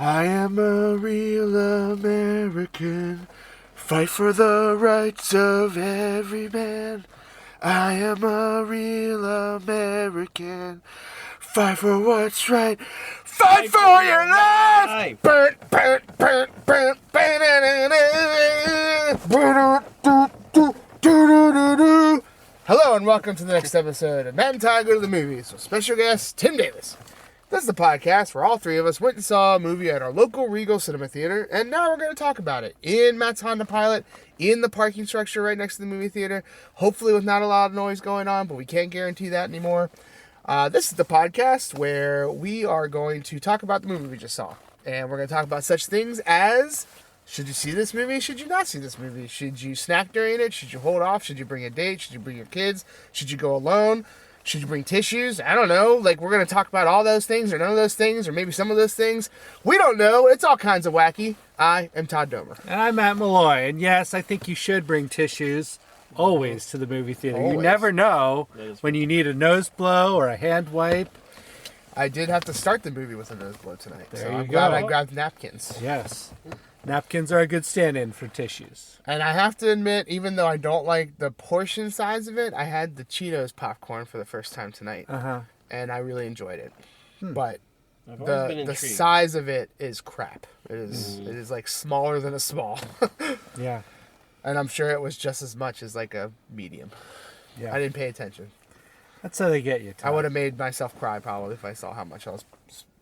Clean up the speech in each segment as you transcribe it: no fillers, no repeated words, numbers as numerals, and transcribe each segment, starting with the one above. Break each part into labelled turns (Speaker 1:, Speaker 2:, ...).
Speaker 1: I am a real American. Fight for the rights of every man. I am a real American. Fight for what's right. Fight for your life. Hello and welcome to the next episode of Matt and Todd Go to the Movies with special guest Tim Davis. This is the podcast where all three of us went and saw a movie at our local Regal Cinema Theater, and now we're going to talk about it in Matt's Honda Pilot, in the parking structure right next to the movie theater, hopefully with not a lot of noise going on, but we can't guarantee that anymore. This is the podcast where we are going to talk about the movie we just saw, and we're going to talk about such things as, should you see this movie? Should you not see this movie? Should you snack during it? Should you hold off? Should you bring a date? Should you bring your kids? Should you go alone? Should you bring tissues? I don't know. Like, we're going to talk about all those things or none of those things or maybe some of those things. We don't know. It's all kinds of wacky. I am Todd Domer.
Speaker 2: And I'm Matt Malloy. And yes, I think you should bring tissues always to the movie theater.
Speaker 1: Always.
Speaker 2: You never know when you need a nose blow or a hand wipe.
Speaker 1: I did have to start the movie with a nose blow tonight.
Speaker 2: There
Speaker 1: so
Speaker 2: you
Speaker 1: I'm
Speaker 2: go.
Speaker 1: glad I grabbed napkins.
Speaker 2: Yes. Napkins are a good stand-in for tissues.
Speaker 1: And I have to admit, even though I don't like the portion size of it, I had the Cheetos popcorn for the first time tonight. And I really enjoyed it. But the size of it is crap. It is like smaller than a small.
Speaker 2: Yeah.
Speaker 1: And I'm sure it was just as much as like a medium.
Speaker 2: Yeah.
Speaker 1: I didn't pay attention.
Speaker 2: That's how they get you, Todd.
Speaker 1: I would have made myself cry probably if I saw how much I was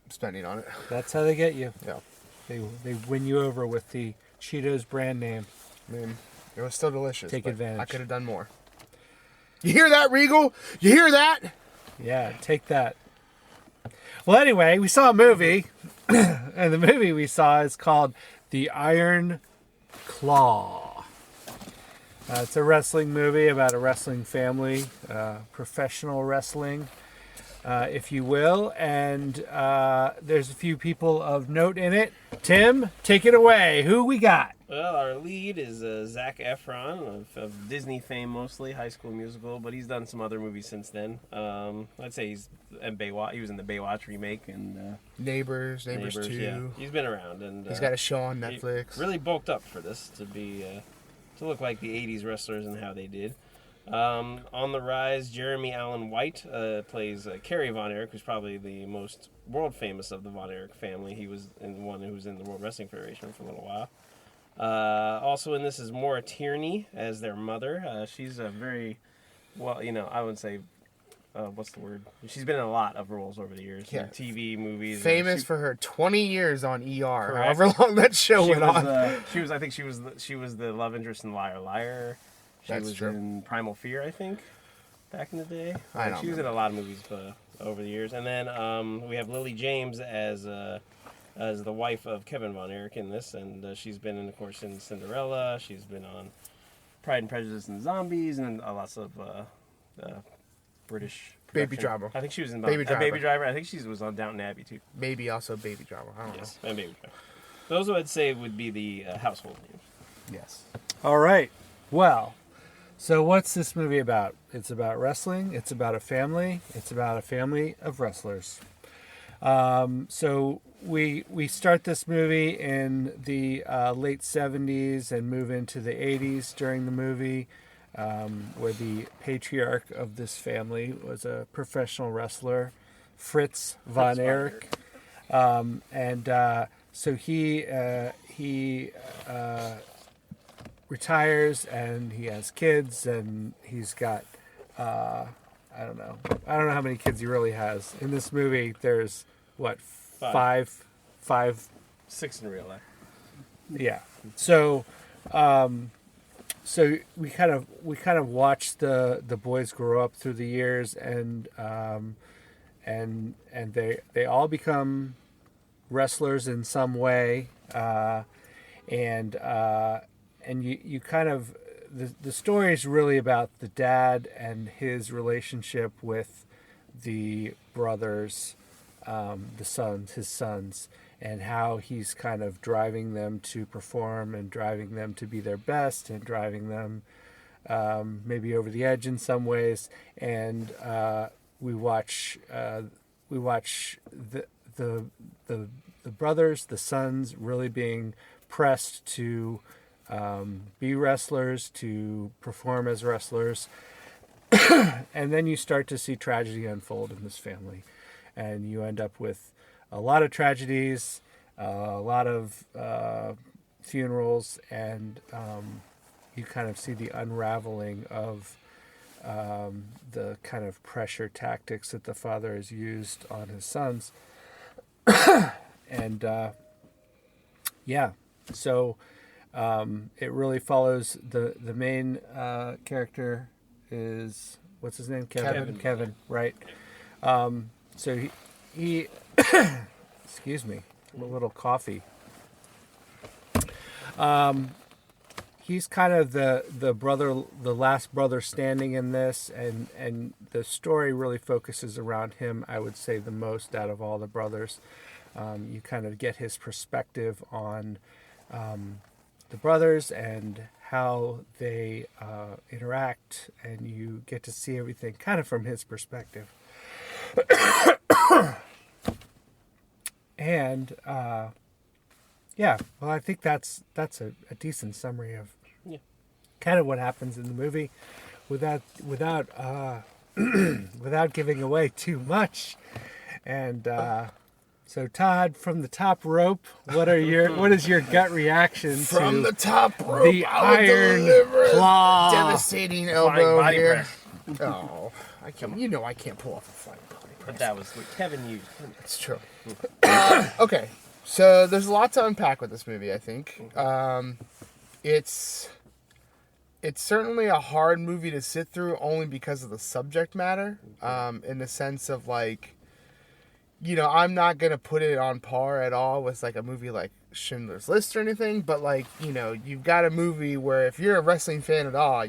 Speaker 1: spending on it.
Speaker 2: That's how they get you.
Speaker 1: Yeah.
Speaker 2: They win you over with the Cheetos brand name.
Speaker 1: I mean, it was still delicious.
Speaker 2: Take advantage.
Speaker 1: I could have done more. You hear that, Regal? You hear that?
Speaker 2: Yeah, take that. Well, anyway, we saw a movie, and the movie we saw is called The Iron Claw. It's a wrestling movie about a wrestling family, professional wrestling, if you will, and there's a few people of note in it. Tim, take it away. Who we got?
Speaker 3: Well, our lead is Zac Efron of Disney fame, mostly High School Musical, but he's done some other movies since then. I'd say he's in Baywatch. He was in the Baywatch remake and
Speaker 1: Neighbors 2.
Speaker 3: Yeah, he's been around and
Speaker 1: he's got a show on Netflix.
Speaker 3: Really bulked up for this to be to look like the '80s wrestlers and how they did. On the rise, Jeremy Allen White plays Kerry Von Erich, who's probably the most world famous of the Von Erich family. He was one who was in the World Wrestling Federation for a little while. Also in this is Maura Tierney as their mother. She's a very, well, I would say, what's the word? She's been in a lot of roles over the years.
Speaker 1: Yeah.
Speaker 3: TV, movies.
Speaker 1: Famous for her 20 years on ER, however long that show went on.
Speaker 3: I think she was the love interest in Liar Liar. She
Speaker 1: That's
Speaker 3: was
Speaker 1: true.
Speaker 3: in Primal Fear, I think, back in the day.
Speaker 1: I don't
Speaker 3: She was in a lot of movies over the years. And then we have Lily James as the wife of Kevin Von Erich in this, and she's been, of course, in Cinderella. She's been on Pride and Prejudice and Zombies, and lots of British
Speaker 1: Baby
Speaker 3: production.
Speaker 1: Driver.
Speaker 3: I think she was in
Speaker 1: Baby Driver.
Speaker 3: Baby Driver. I think she was on Downton Abbey too.
Speaker 1: Maybe also Baby Driver. I don't know.
Speaker 3: Yes, and Baby Driver. Those I'd say would be the household names.
Speaker 1: Yes.
Speaker 2: All right. Well, so what's this movie about? It's about wrestling. It's about a family. It's about a family of wrestlers. So we start this movie in the late 70s and move into the 80s during the movie, where the patriarch of this family was a professional wrestler, Fritz Von Erich. So he retires and he has kids, and he's got I don't know how many kids he really has. In this movie there's what, five
Speaker 3: 6 in real life.
Speaker 2: Yeah. So we kind of watch the boys grow up through the years, and they all become wrestlers in some way, and you kind of, the story is really about the dad and his relationship with the brothers, his sons, and how he's kind of driving them to perform and driving them to be their best and driving them maybe over the edge in some ways. And we watch the brothers, the sons, really being pressed to be wrestlers, to perform as wrestlers. And then you start to see tragedy unfold in this family. And you end up with a lot of tragedies, a lot of funerals, and you kind of see the unraveling of the kind of pressure tactics that the father has used on his sons. And so it really follows the main character is, what's his name? Kevin, right? So he excuse me, a little coffee. He's kind of the last brother standing in this, and the story really focuses around him, I would say, the most out of all the brothers. You kind of get his perspective on the brothers and how they interact, and you get to see everything kind of from his perspective. And well, I think that's a decent summary of kind of what happens in the movie, without without giving away too much. And so, Todd, from the top rope, what is your gut reaction
Speaker 1: From
Speaker 2: to
Speaker 1: the top rope,
Speaker 2: the iron claw,
Speaker 1: devastating elbow
Speaker 3: body
Speaker 1: here?
Speaker 3: press.
Speaker 1: Oh, I can't. I can't pull off a flying body press.
Speaker 3: But that was what Kevin used.
Speaker 1: It's true. Okay, so there's a lot to unpack with this movie, I think. It's certainly a hard movie to sit through, only because of the subject matter, in the sense of, like, I'm not going to put it on par at all with, like, a movie like Schindler's List or anything, but, like, you've got a movie where if you're a wrestling fan at all,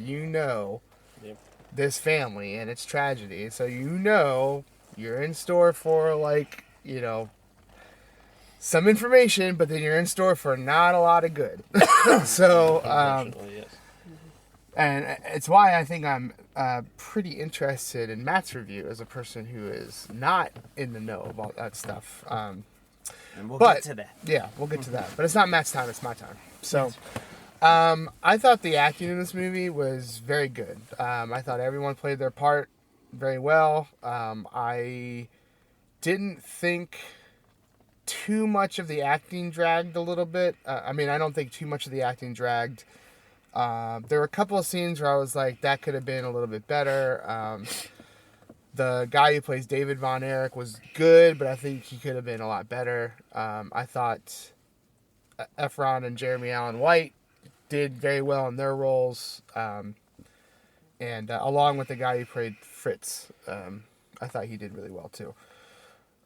Speaker 1: this family and its tragedy, so you're in store for, like, some information, but then you're in store for not a lot of good. So,
Speaker 3: Yes.
Speaker 1: and it's why I think I'm pretty interested in Matt's review as a person who is not in the know about that stuff.
Speaker 3: And we'll get to that.
Speaker 1: Yeah, we'll get to that. But it's not Matt's time, it's my time. So, I thought the acting in this movie was very good. I thought everyone played their part very well. I didn't think too much of the acting dragged a little bit. I don't think too much of the acting dragged. There were a couple of scenes where I was like, that could have been a little bit better. The guy who plays David Von Erich was good, but I think he could have been a lot better. I thought Efron and Jeremy Allen White did very well in their roles. And along with the guy who played Fritz, I thought he did really well too.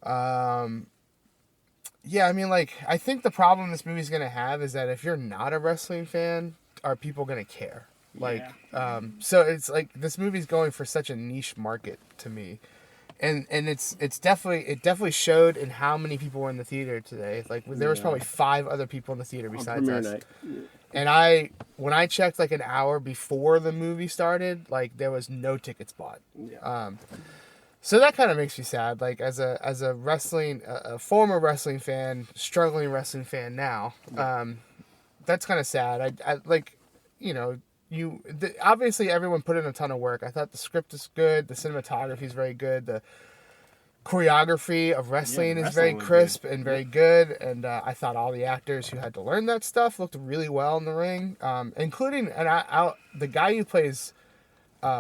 Speaker 1: I think the problem this movie's going to have is that if you're not a wrestling fan, are people going to care? So it's like this movie's going for such a niche market to me. And it definitely showed in how many people were in the theater today. Like, there was probably 5 other people in the theater besides us.
Speaker 4: Night.
Speaker 1: And when I checked like an hour before the movie started, like, there was no tickets bought.
Speaker 4: Yeah.
Speaker 1: So that kind of makes me sad. Like, as a former wrestling fan, struggling wrestling fan now, that's kind of sad. Obviously everyone put in a ton of work. I thought the script is good, the cinematography is very good, the choreography of wrestling is very crisp and very good, and I thought all the actors who had to learn that stuff looked really well in the ring, including the guy who plays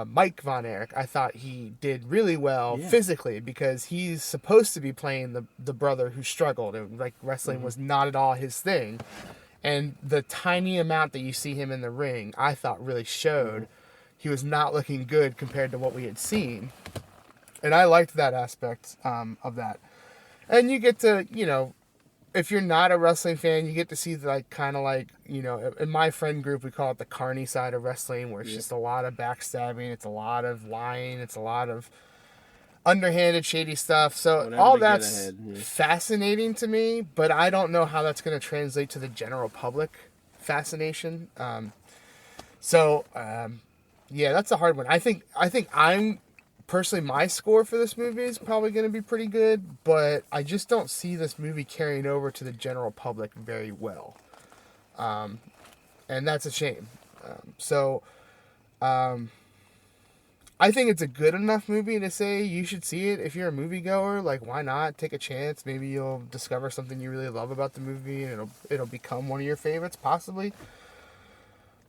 Speaker 1: Mike Von Erich. I thought he did really well physically, because he's supposed to be playing the brother who struggled, and like wrestling was not at all his thing. And the tiny amount that you see him in the ring, I thought really showed he was not looking good compared to what we had seen. And I liked that aspect of that. And you get to, if you're not a wrestling fan, you get to see in my friend group, we call it the carny side of wrestling, where it's just a lot of backstabbing, it's a lot of lying, it's a lot of underhanded, shady stuff. So all that's fascinating to me, but I don't know how that's going to translate to the general public fascination. That's a hard one. I think I'm personally, my score for this movie is probably going to be pretty good, but I just don't see this movie carrying over to the general public very well. And that's a shame. I think it's a good enough movie to say you should see it if you're a moviegoer. Like, why not take a chance? Maybe you'll discover something you really love about the movie, and it'll become one of your favorites, possibly.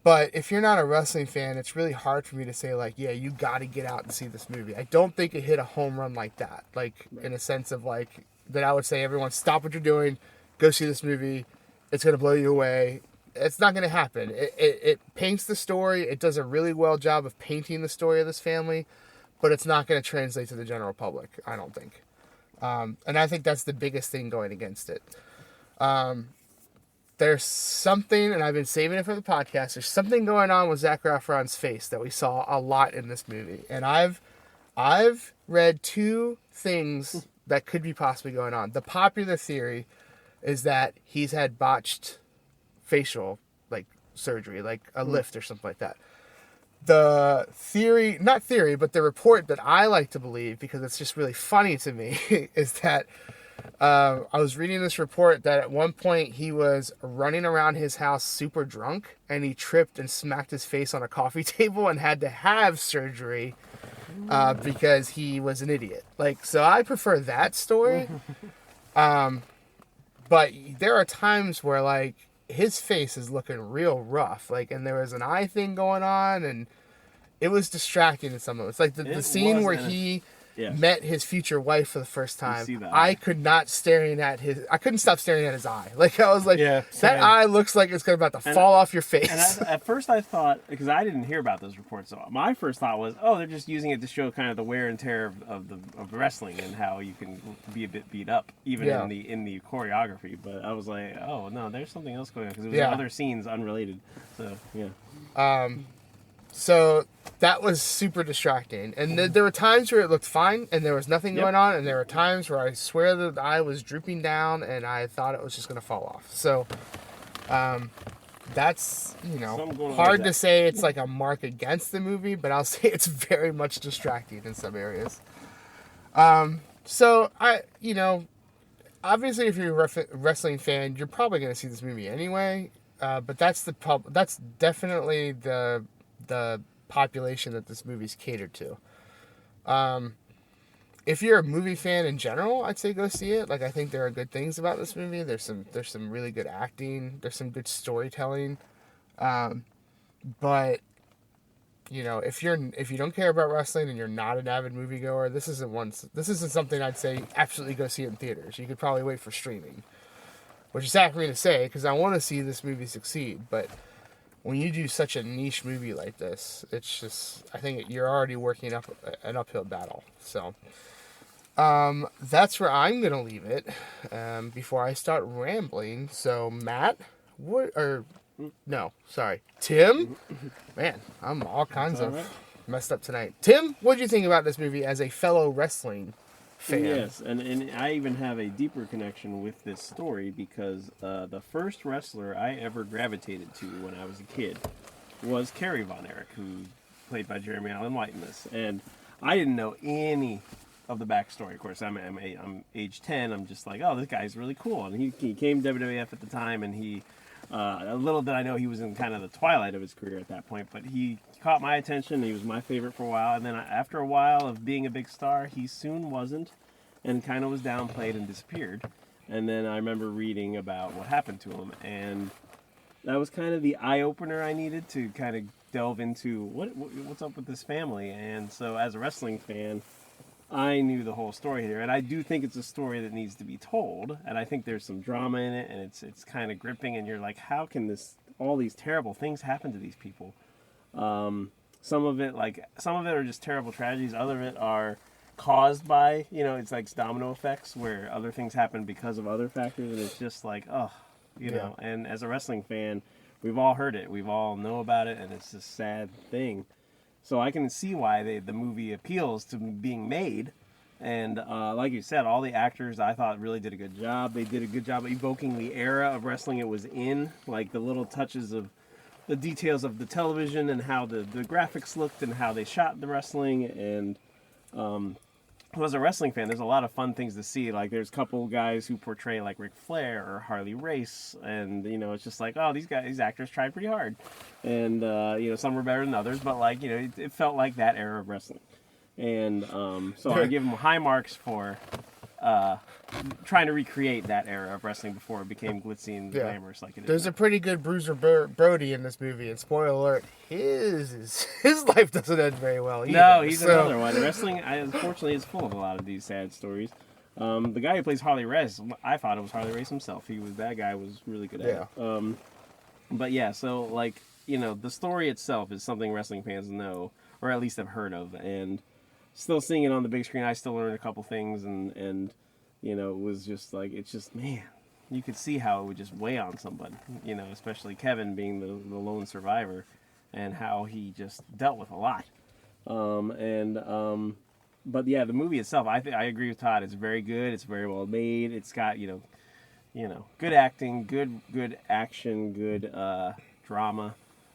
Speaker 1: But if you're not a wrestling fan, it's really hard for me to say, like, yeah, you got to get out and see this movie. I don't think it hit a home run like that. Like, in a sense of, like, that I would say, everyone, stop what you're doing, go see this movie. It's going to blow you away. It's not going to happen. It paints the story. It does a really well job of painting the story of this family, but it's not going to translate to the general public, I don't think. And I think that's the biggest thing going against it. There's something, and I've been saving it for the podcast, there's something going on with Zac Efron's face that we saw a lot in this movie. And I've read two things that could be possibly going on. The popular theory is that he's had botched facial, like, surgery, like a lift or something like that. The theory, not theory, but the report that I like to believe, because it's just really funny to me, is that I was reading this report that at one point he was running around his house super drunk, and he tripped and smacked his face on a coffee table and had to have surgery because he was an idiot. Like, so I prefer that story. But there are times where, like, his face is looking real rough. Like, and there was an eye thing going on, and it was distracting in some of it. It's like the scene where he met his future wife for the first time. I couldn't stop staring at his eye. Like, I was like, that eye looks like it's about to fall off your face.
Speaker 3: And at first I thought, because I didn't hear about those reports, so my first thought was, oh, they're just using it to show kind of the wear and tear of wrestling and how you can be a bit beat up even in the choreography. But I was like, oh no, there's something else going on, because it was other scenes unrelated. So
Speaker 1: So that was super distracting. And there were times where it looked fine and there was nothing going on. And there were times where I swear the eye was drooping down and I thought it was just going to fall off. So that's, hard to say it's like a mark against the movie, but I'll say it's very much distracting in some areas. So obviously if you're a wrestling fan, you're probably going to see this movie anyway. But that's that's definitely the population that this movie's catered to. If you're a movie fan in general, I'd say go see it. Like, I think there are good things about this movie. There's some really good acting. There's some good storytelling. But if you don't care about wrestling and you're not an avid moviegoer, this isn't something I'd say absolutely go see it in theaters. You could probably wait for streaming, which is sad for me to say because I want to see this movie succeed, but when you do such a niche movie like this, it's just, I think you're already working up an uphill battle. So that's where I'm going to leave it before I start rambling. So Matt, Tim? Man, I'm all kinds of messed up tonight. Tim, what did you think about this movie as a fellow wrestling fan?
Speaker 3: Yes, and I even have a deeper connection with this story because the first wrestler I ever gravitated to when I was a kid was Kerry Von Erich, who played by Jeremy Allen White in this. And I didn't know any of the backstory. Of course, I'm age 10. I'm just like, oh, this guy's really cool. And he came to WWF at the time, and he a little did I know he was in kind of the twilight of his career at that point. But he caught my attention. He was my favorite for a while. And then after a while of being a big star, he soon wasn't, and kind of was downplayed and disappeared. And then I remember reading about what happened to him, and that was kind of the eye-opener I needed to kind of delve into what's up with this family. And so as a wrestling fan, I knew the whole story here, and I do think it's a story that needs to be told, and I think there's some drama in it, and it's kind of gripping, and you're like, how can all these terrible things happen to these people? Some of it are just terrible tragedies, other of it are caused by, it's like domino effects where other things happen because of other factors, and it's just like, you know. And as a wrestling fan, we've all heard it, we've all know about it, and it's a sad thing. So I can see why the movie appeals to being made. And like you said, all the actors I thought really did a good job. They did a good job evoking the era of wrestling it was in, like the little touches of the details of the television and how the graphics looked and how they shot the wrestling. And who was a wrestling fan, there's a lot of fun things to see. Like, there's a couple guys who portray like Ric Flair or Harley Race, and it's just like, oh, these actors tried pretty hard, and some were better than others, but like it felt like that era of wrestling, and so I give them high marks for trying to recreate that era of wrestling before it became glitzy and glamorous like it is.
Speaker 1: There's a pretty good Bruiser Brody in this movie, and spoiler alert, his life doesn't end very well either.
Speaker 3: No, he's another one. Wrestling, unfortunately, is full of a lot of these sad stories. The guy who plays Harley Race, I thought it was Harley Race himself. That guy was really good at it. But yeah, so like, the story itself is something wrestling fans know, or at least have heard of, and still seeing it on the big screen, I still learned a couple things, and it was just like, it's just, man, you could see how it would just weigh on somebody, especially Kevin being the lone survivor, and how he just dealt with a lot. But yeah, the movie itself, I agree with Todd. It's very good. It's very well made. It's got good acting, good action, good drama,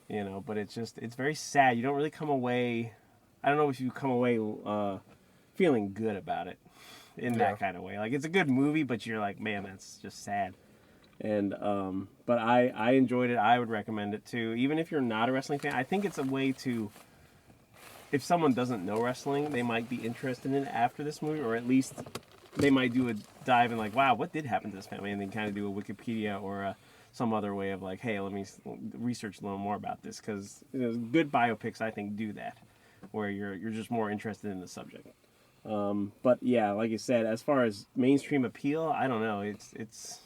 Speaker 3: But it's very sad. You don't really come away. I don't know if you come away feeling good about it in that kind of way. Like, it's a good movie, but you're like, man, that's just sad. And but I enjoyed it. I would recommend it too. Even if you're not a wrestling fan, I think it's a way to, if someone doesn't know wrestling, they might be interested in it after this movie, or at least they might do a dive and like, wow, what did happen to this family? And then kind of do a Wikipedia or some other way of like, hey, let me research a little more about this, because good biopics, I think, do that, where you're just more interested in the subject. But yeah, like you said, as far as mainstream appeal, I don't know. It's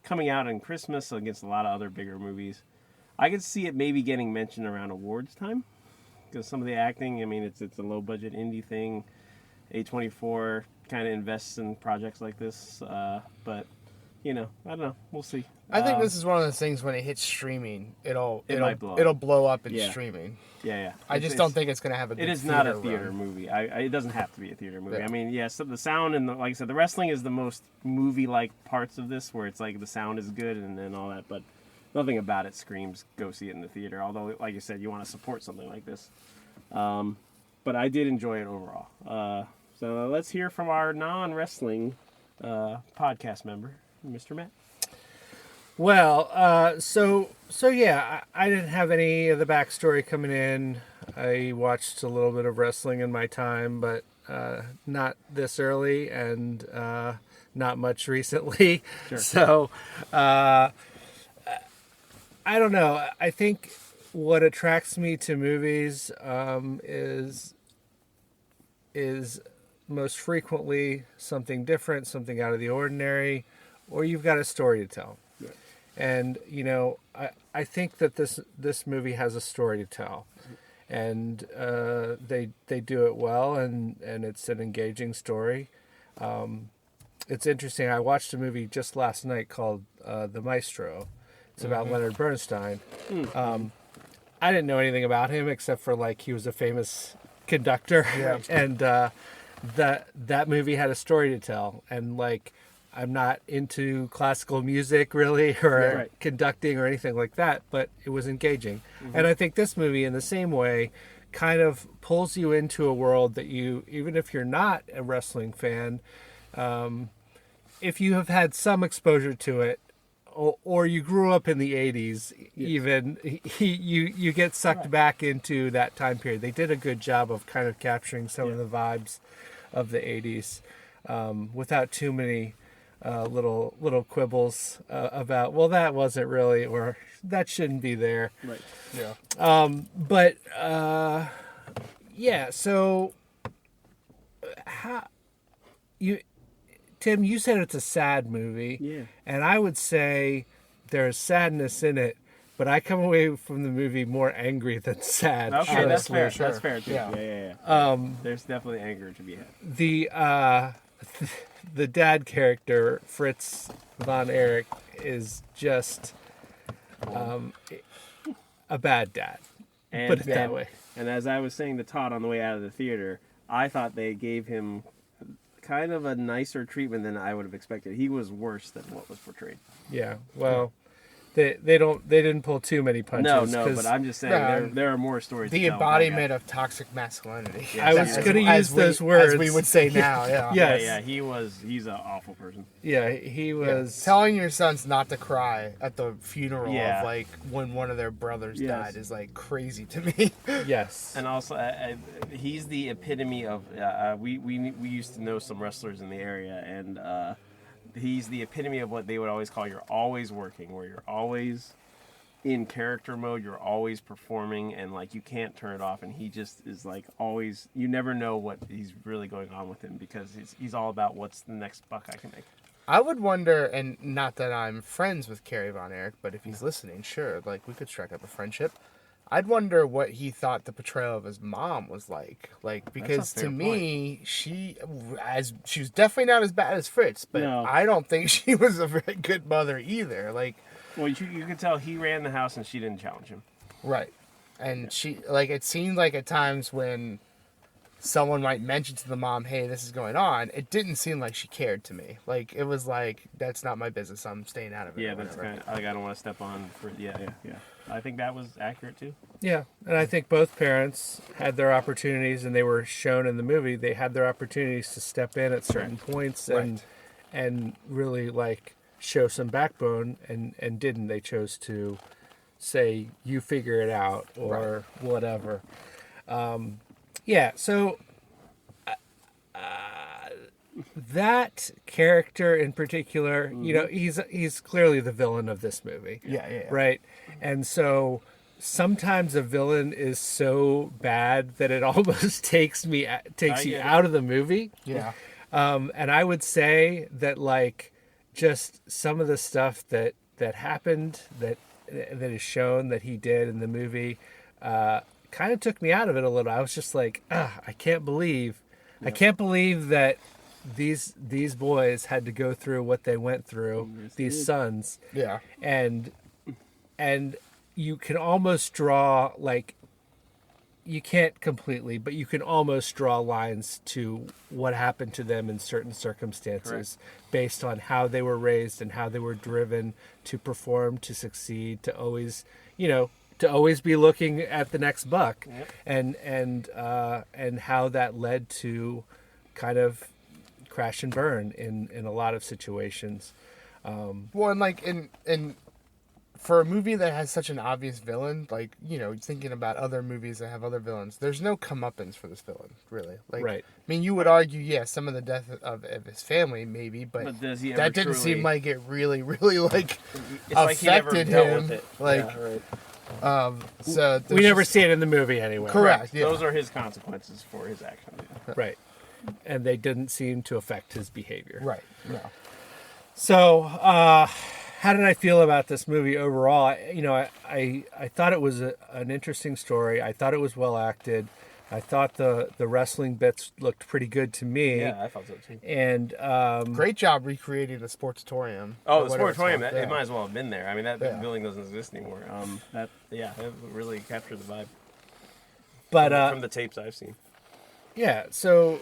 Speaker 3: coming out on Christmas against a lot of other bigger movies. I could see it maybe getting mentioned around awards time, because some of the acting, I mean, it's a low budget indie thing. A24 kind of invests in projects like this, but I don't know. We'll see.
Speaker 1: I think this is one of those things, when it hits streaming, it'll blow up in streaming.
Speaker 3: Yeah.
Speaker 1: I just don't think it's going to have a good
Speaker 3: It is not a theater movie. It doesn't have to be a theater movie. Yeah. I mean, yes, the sound and like I said, the wrestling is the most movie-like parts of this, where it's like the sound is good and all that, but nothing about it screams go see it in the theater. Although, like you said, you want to support something like this. But I did enjoy it overall. So let's hear from our non-wrestling podcast member, Mr. Matt.
Speaker 2: Well, so yeah, I didn't have any of the backstory coming in. I watched a little bit of wrestling in my time, but not this early, and not much recently.
Speaker 3: Sure.
Speaker 2: So I don't know. I think what attracts me to movies is most frequently something different, something out of the ordinary, or you've got a story to tell.
Speaker 3: Yeah.
Speaker 2: And I think that this movie has a story to tell, and they do it well, and it's an engaging story. It's interesting. I watched a movie just last night called The Maestro. It's about Leonard Bernstein. I didn't know anything about him except for like he was a famous conductor, and that movie had a story to tell, and like, I'm not into classical music really, or conducting or anything like that, but it was engaging. And I think this movie, in the same way, kind of pulls you into a world that you, even if you're not a wrestling fan, if you have had some exposure to it, or you grew up in the 80s, even, you get sucked back into that time period. They did a good job of kind of capturing some of the vibes of the 80s without too many little quibbles about, well, that wasn't really, or that shouldn't be there.
Speaker 3: Right.
Speaker 2: Yeah. So Tim, you said it's a sad movie, and I would say there's sadness in it, but I come away from the movie more angry than sad.
Speaker 3: Okay, that's fair.
Speaker 1: Sure.
Speaker 3: That's fair too. Yeah. There's definitely anger to be had.
Speaker 2: The dad character, Fritz von Erich, is just a bad dad. Put it that way.
Speaker 3: And as I was saying to Todd on the way out of the theater, I thought they gave him kind of a nicer treatment than I would have expected. He was worse than what was portrayed.
Speaker 2: Yeah, well, They didn't pull too many punches.
Speaker 3: No, but I'm just saying there are more stories.
Speaker 1: The
Speaker 3: to tell with that
Speaker 1: embodiment
Speaker 3: guy.
Speaker 1: of toxic masculinity.
Speaker 3: Yeah,
Speaker 2: I was going to use those words.
Speaker 1: As we would say now, yeah.
Speaker 2: Yes.
Speaker 3: Yeah, he's an awful person.
Speaker 2: Yeah, he was.
Speaker 1: Telling your sons not to cry at the funeral
Speaker 3: Yeah.
Speaker 1: of like when one of their brothers
Speaker 3: Yes.
Speaker 1: died is like crazy to me.
Speaker 2: Yes.
Speaker 3: And also, he's the epitome of. We used to know some wrestlers in the area, and he's the epitome of what they would always call you're always working, where you're always in character mode, you're always performing, and like you can't turn it off. And he just is like always. You never know what he's really going on with him because he's all about what's the next buck I can make.
Speaker 1: I would wonder, and not that I'm friends with Kerry Von Erich, but if he's listening, sure, like we could strike up a friendship. I'd wonder what he thought the portrayal of his mom was like. Like, because to me, she was definitely not as bad as Fritz, but
Speaker 3: No.
Speaker 1: I don't think she was a very good mother either. Like,
Speaker 3: Well, you could tell he ran the house and she didn't challenge him.
Speaker 1: right. And she, like, it seemed like at times when someone might mention to the mom, hey, this is going on, it didn't seem like she cared to me. Like, it was like, that's not my business, I'm staying out of it.
Speaker 3: Yeah,
Speaker 1: or
Speaker 3: that's
Speaker 1: whatever.
Speaker 3: kind of like I don't want to step on. Yeah. I think that was accurate too.
Speaker 2: Yeah, and I think both parents had their opportunities, and they were shown in the movie. They had their opportunities to step in at certain points and really like show some backbone, and didn't. They chose to say, "You figure it out," or whatever. Yeah, so that character in particular, you know, he's clearly the villain of this movie.
Speaker 1: Yeah.
Speaker 2: Right? And so sometimes a villain is so bad that it almost takes you out of the movie.
Speaker 1: Yeah.
Speaker 2: And I would say that like just some of the stuff that happened that is shown that he did in the movie kind of took me out of it a little. I was just like, I can't believe that these boys had to go through what they went through, these sons.
Speaker 1: Yeah.
Speaker 2: And you can almost draw, like, you can't completely, but you can almost draw lines to what happened to them in certain circumstances based on how they were raised and how they were driven to perform, to succeed, to always be looking at the next buck. And how that led to kind of crash and burn in a lot of situations.
Speaker 1: Well, and like in for a movie that has such an obvious villain, like, you know, thinking about other movies that have other villains, there's no comeuppance for this villain, really. Like,
Speaker 2: Right.
Speaker 1: I mean, you would argue, some of the death of his family, maybe, but
Speaker 3: does he ever
Speaker 1: that didn't
Speaker 3: truly-
Speaker 1: seem like it really, really like
Speaker 3: It's like he never
Speaker 1: affected
Speaker 3: dealt
Speaker 1: him.
Speaker 3: with it.
Speaker 1: Like,
Speaker 3: Yeah, right.
Speaker 1: so
Speaker 2: We never see it in the movie anyway.
Speaker 1: correct. Yeah.
Speaker 3: Those are his consequences for his actions. Yeah.
Speaker 2: Right. And they didn't seem to affect his behavior.
Speaker 1: Right. No.
Speaker 2: So, how did I feel about this movie overall? I thought it was an interesting story. I thought it was well acted. I thought the wrestling bits looked pretty good to me.
Speaker 3: Yeah, I thought so too.
Speaker 2: And
Speaker 1: Great job recreating the sportatorium.
Speaker 3: Oh,
Speaker 1: or
Speaker 3: the
Speaker 1: whatever it's
Speaker 3: sportatorium,
Speaker 1: called.
Speaker 3: it might as well have been there. I mean, that
Speaker 1: Yeah.
Speaker 3: building doesn't exist anymore. That really captured the vibe.
Speaker 2: but
Speaker 3: From the tapes I've seen.
Speaker 2: yeah, so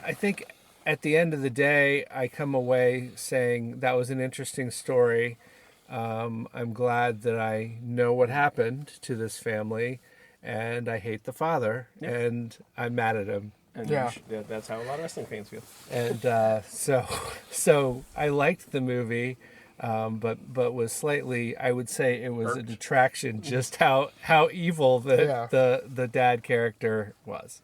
Speaker 2: I think at the end of the day, I come away saying that was an interesting story. I'm glad that I know what happened to this family, and I hate the father, and I'm mad at him.
Speaker 3: And
Speaker 1: Yeah.
Speaker 3: that's how a lot of wrestling fans feel.
Speaker 2: And so I liked the movie, but was slightly, I would say it was a detraction just how evil the dad character was.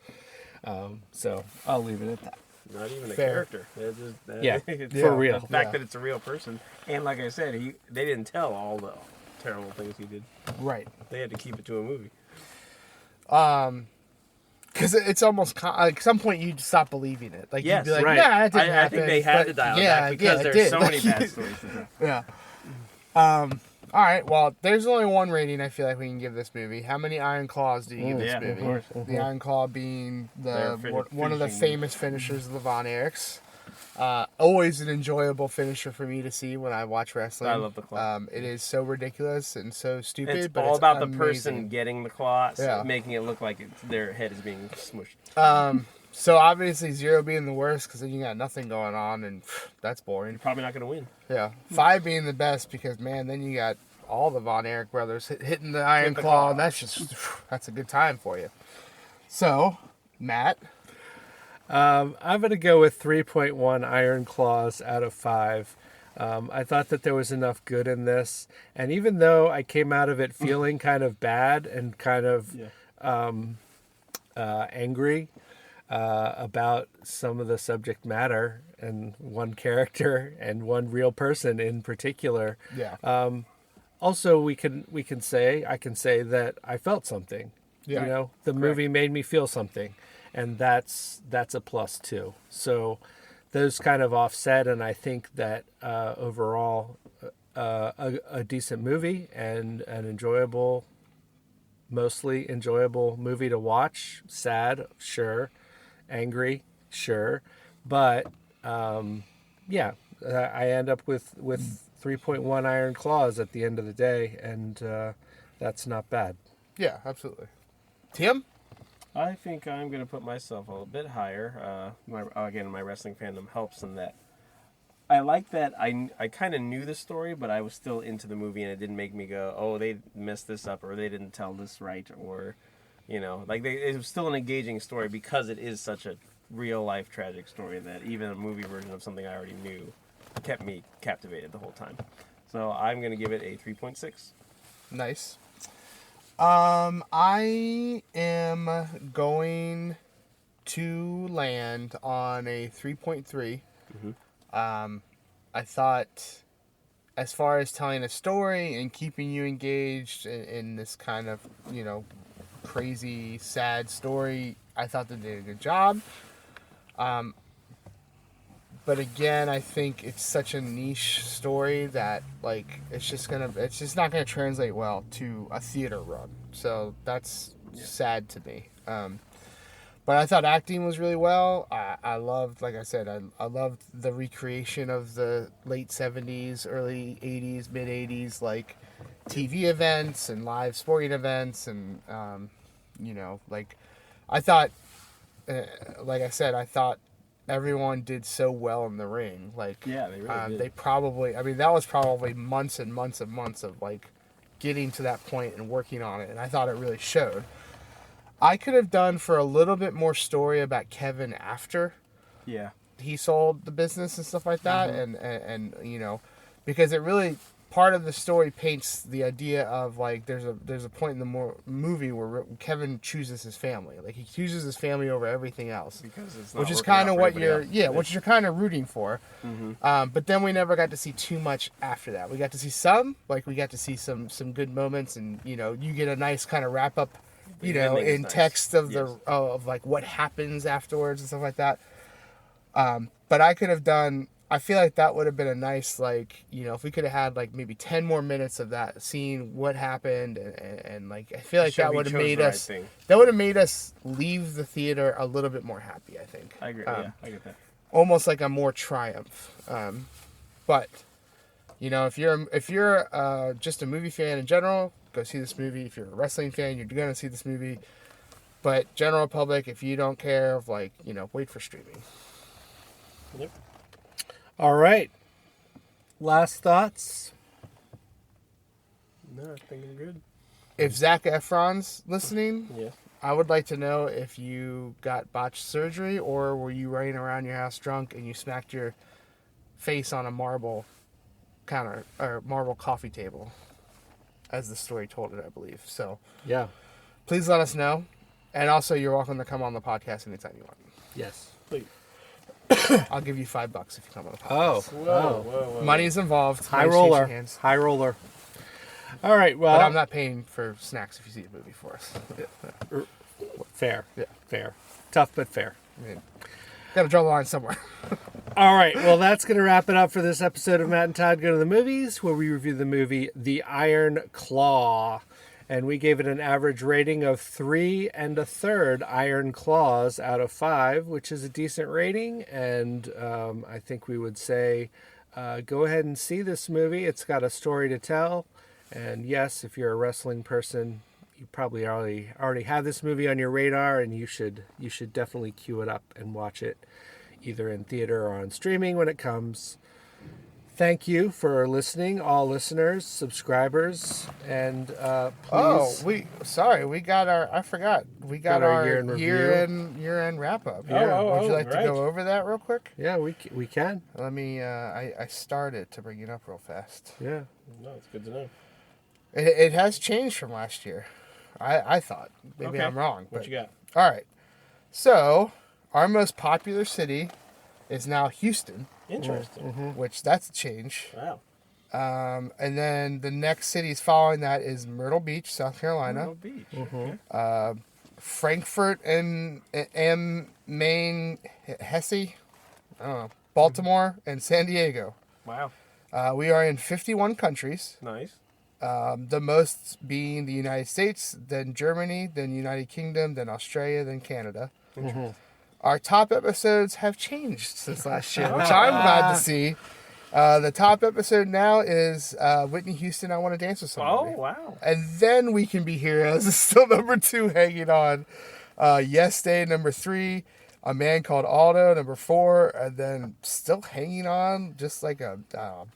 Speaker 2: So I'll leave it at that.
Speaker 3: Not even a
Speaker 1: Fair.
Speaker 3: character. They're just,
Speaker 2: Yeah,
Speaker 3: it's-
Speaker 2: for real.
Speaker 3: The fact
Speaker 1: Yeah.
Speaker 3: that it's a real person, and like I said, they didn't tell all the terrible things he did.
Speaker 1: Right.
Speaker 3: They had to keep it to a movie.
Speaker 1: Because it's almost like at some point you'd stop believing it. Like
Speaker 3: Yes,
Speaker 1: you'd be like,
Speaker 3: right.
Speaker 1: nah, that didn't happen.
Speaker 3: I think they had
Speaker 1: But
Speaker 3: to dial it
Speaker 1: yeah,
Speaker 3: back because
Speaker 1: it
Speaker 3: there's
Speaker 1: did.
Speaker 3: so many bad stories to tell.
Speaker 1: Yeah. All right. Well, there's only one rating I feel like we can give this movie. How many Iron Claws do you give this
Speaker 3: Yeah,
Speaker 1: movie?
Speaker 3: of course.
Speaker 1: The Iron Claw being
Speaker 3: Their
Speaker 1: one of the
Speaker 3: finishing.
Speaker 1: famous finishers of the Von Erichs. Always an enjoyable finisher for me to see when I watch wrestling.
Speaker 3: I love the claw.
Speaker 1: It is so ridiculous and so stupid.
Speaker 3: It's
Speaker 1: but
Speaker 3: all
Speaker 1: it's
Speaker 3: about
Speaker 1: amazing.
Speaker 3: the person getting the claw,
Speaker 1: Yeah.
Speaker 3: making it look like their head is being smushed.
Speaker 1: So obviously 0 being the worst because then you got nothing going on and that's boring.
Speaker 3: You're probably not going to win.
Speaker 1: Yeah. 5 being the best because, man, then you got all the Von Erich brothers hitting the Iron
Speaker 3: the
Speaker 1: Claw,
Speaker 3: claw.
Speaker 1: and that's a good time for you. So, Matt.
Speaker 2: I'm going to go with 3.1 Iron Claws out of 5. I thought that there was enough good in this. And even though I came out of it feeling kind of bad and kind of angry about some of the subject matter and one character and one real person in particular, also I can say that I felt something.
Speaker 1: Yeah.
Speaker 2: You know, the movie made me feel something, and that's a plus too. So those kind of offset, and I think that overall a decent movie and an enjoyable, mostly enjoyable movie to watch. Sad, sure. Angry, sure. But I end up with 3.1 Iron Claws at the end of the day, and that's not bad.
Speaker 1: Yeah, absolutely. Tim?
Speaker 3: I think I'm going to put myself a little bit higher. My wrestling fandom helps in that. I like that I kind of knew the story, but I was still into the movie, and it didn't make me go, oh, they messed this up, or they didn't tell this right, or, it was still an engaging story because it is such a real-life tragic story that even a movie version of something I already knew kept me captivated the whole time. So I'm going to give it a 3.6.
Speaker 1: Nice. I am going to land on a 3.3. I thought, as far as telling a story and keeping you engaged in this kind of, crazy, sad story, I thought they did a good job. But again, I think it's such a niche story that it's just not gonna translate well to a theater run. So that's sad to me. But I thought acting was really well. I loved, like I said, I loved the recreation of the late 70s, early 80s, mid 80s, TV events and live sporting events, and I thought, like I said, I thought everyone did so well in the ring.
Speaker 3: They really did.
Speaker 1: They probably, that was probably months and months and months of getting to that point and working on it, and I thought it really showed. I could have done for a little bit more story about Kevin after he sold the business and stuff like that, and because it really, part of the story paints the idea of there's a point in the movie where Kevin chooses his family. He chooses his family over everything else,
Speaker 3: because it's not
Speaker 1: which is
Speaker 3: working
Speaker 1: kind
Speaker 3: out
Speaker 1: of
Speaker 3: for
Speaker 1: what
Speaker 3: everybody
Speaker 1: you're
Speaker 3: else.
Speaker 1: which you're kind of rooting for. But then we never got to see too much after that. We got to see some some good moments, and you get a nice kind of wrap up,
Speaker 3: The ending is
Speaker 1: in
Speaker 3: nice.
Speaker 1: text of
Speaker 3: Yes.
Speaker 1: of what happens afterwards and stuff like that. But I could have done. I feel like that would have been a nice, if we could have had maybe 10 more minutes of that, seeing what happened, and I feel like
Speaker 3: Show
Speaker 1: that
Speaker 3: he
Speaker 1: would have
Speaker 3: chose
Speaker 1: made
Speaker 3: the right
Speaker 1: us,
Speaker 3: thing.
Speaker 1: that would have made us leave the theater a little bit more happy, I think.
Speaker 3: I agree. I get that.
Speaker 1: Almost like a more triumph. But if you're just a movie fan in general, go see this movie. If you're a wrestling fan, you're gonna see this movie. But general public, if you don't care, wait for streaming.
Speaker 3: Yep.
Speaker 2: All right. Last thoughts?
Speaker 3: No, I think it's good.
Speaker 1: If Zac Efron's listening,
Speaker 3: Yeah.
Speaker 1: I would like to know if you got botched surgery or were you running around your house drunk and you smacked your face on a marble counter or marble coffee table, as the story told it, I believe. So
Speaker 2: Yeah.
Speaker 1: please let us know. And also, you're welcome to come on the podcast anytime you want.
Speaker 2: Yes.
Speaker 3: Please.
Speaker 1: I'll give you $5 if you come on the
Speaker 2: Oh.
Speaker 1: podcast.
Speaker 3: Whoa.
Speaker 1: Money's involved.
Speaker 2: High
Speaker 1: Money shakes
Speaker 2: roller.
Speaker 1: your hands.
Speaker 2: High roller. All right. Well,
Speaker 1: But I'm not paying for snacks if you see a movie for us.
Speaker 2: fair.
Speaker 1: Yeah.
Speaker 2: Fair. Tough, but fair.
Speaker 1: Got to draw the line somewhere.
Speaker 2: All right. Well, that's going to wrap it up for this episode of Matt and Todd Go to the Movies, where we review the movie The Iron Claw. And we gave it an average rating of 3 1/3 Iron Claws out of 5, which is a decent rating. And I think we would say go ahead and see this movie. It's got a story to tell. And yes, if you're a wrestling person, you probably already have this movie on your radar, and you should definitely queue it up and watch it, either in theater or on streaming when it comes. Thank you for listening, all listeners, subscribers, and please.
Speaker 1: We got our. I forgot. We got our year-end wrap-up. Would you like to go over that real quick?
Speaker 2: Yeah, we can.
Speaker 1: Let me. I started to bring it up real fast.
Speaker 2: Yeah.
Speaker 3: No, it's good to know.
Speaker 1: It has changed from last year. I thought. Maybe I'm wrong.
Speaker 3: What you got?
Speaker 1: All right. So, our most popular city is now Houston.
Speaker 3: Interesting.
Speaker 1: Which that's a change.
Speaker 3: Wow.
Speaker 1: And then the next cities following that is Myrtle Beach, South Carolina.
Speaker 3: Myrtle Beach. Okay.
Speaker 1: Frankfurt and Maine, Hesse, I don't know, Baltimore, and San Diego.
Speaker 3: Wow.
Speaker 1: We are in 51 countries.
Speaker 3: Nice.
Speaker 1: The most being the United States, then Germany, then United Kingdom, then Australia, then Canada. Our top episodes have changed since last year, which I'm glad to see. The top episode now is Whitney Houston, I Want to Dance with Somebody.
Speaker 3: Oh, wow.
Speaker 1: And then We Can Be Heroes is still number 2 hanging on. Yes Day, number 3. A Man Called Otto, number 4. And then still hanging on, just like a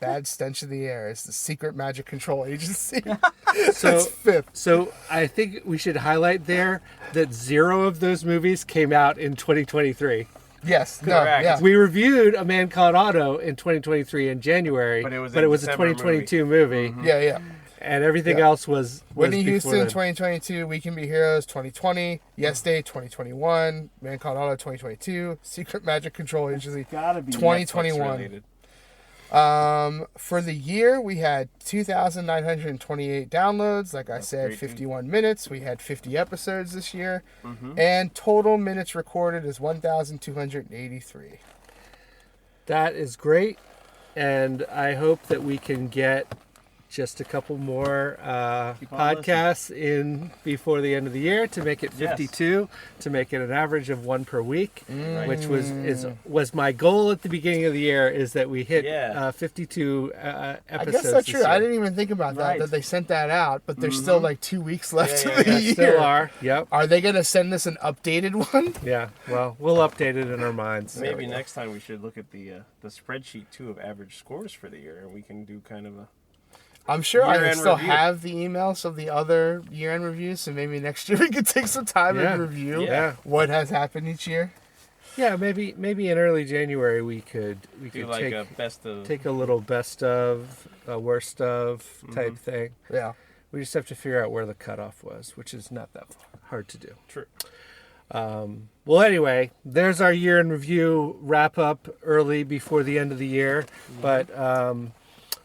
Speaker 1: bad stench in the air, is the Secret Magic Control Agency. That's 5th.
Speaker 2: So I think we should highlight there that 0 of those movies came out in 2023.
Speaker 1: Yes,
Speaker 3: correct.
Speaker 1: Yeah.
Speaker 2: We reviewed A Man Called Otto in 2023 in January,
Speaker 3: but it was
Speaker 2: a 2022 movie.
Speaker 1: Yeah.
Speaker 2: And everything else was
Speaker 1: Whitney Houston,
Speaker 2: then.
Speaker 1: 2022. We Can Be Heroes, 2020. Yes Day, 2021. Man Called Otto, 2022. Secret Magic Control Agency,
Speaker 3: Gotta be
Speaker 1: 2021. For the year, we had 2,928 downloads. Like I said, 51 minutes. We had 50 episodes this year. And total minutes recorded is 1,283.
Speaker 2: That is great. And I hope that we can get just a couple more podcasts in before the end of the year to make it 52, to make it an average of 1 per week, which was my goal at the beginning of the year, is that we hit 52 episodes.
Speaker 1: I guess that's true.
Speaker 2: Year.
Speaker 1: I didn't even think about that they sent that out, but there's still like 2 weeks left of the year.
Speaker 2: Still are. Yep.
Speaker 1: Are they going to send us an updated one?
Speaker 2: Yeah. Well, we'll update it in our minds.
Speaker 3: Maybe next time we should look at the spreadsheet too of average scores for the year, and we can do kind of a.
Speaker 1: I'm sure I
Speaker 3: Year-end
Speaker 1: still
Speaker 3: review.
Speaker 1: have the emails of the other year-end reviews, so maybe next year we could take some time and review what has happened each year.
Speaker 2: Yeah, maybe in early January we could
Speaker 3: Do like
Speaker 2: take
Speaker 3: a best of.
Speaker 2: take a little best of, worst of type thing.
Speaker 1: Yeah.
Speaker 2: We just have to figure out where the cutoff was, which is not that hard to do.
Speaker 3: True.
Speaker 2: Well, anyway, there's our year in review wrap up early before the end of the year, but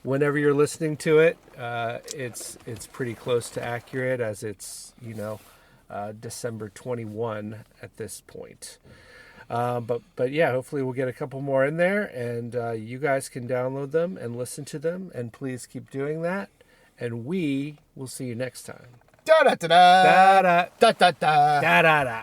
Speaker 2: whenever you're listening to it, it's pretty close to accurate, as it's December 21 at this point. But yeah, hopefully we'll get a couple more in there, and you guys can download them and listen to them, and please keep doing that. And we will see you next time.
Speaker 1: Da da da da
Speaker 2: Da da
Speaker 1: da da da.
Speaker 2: da da da.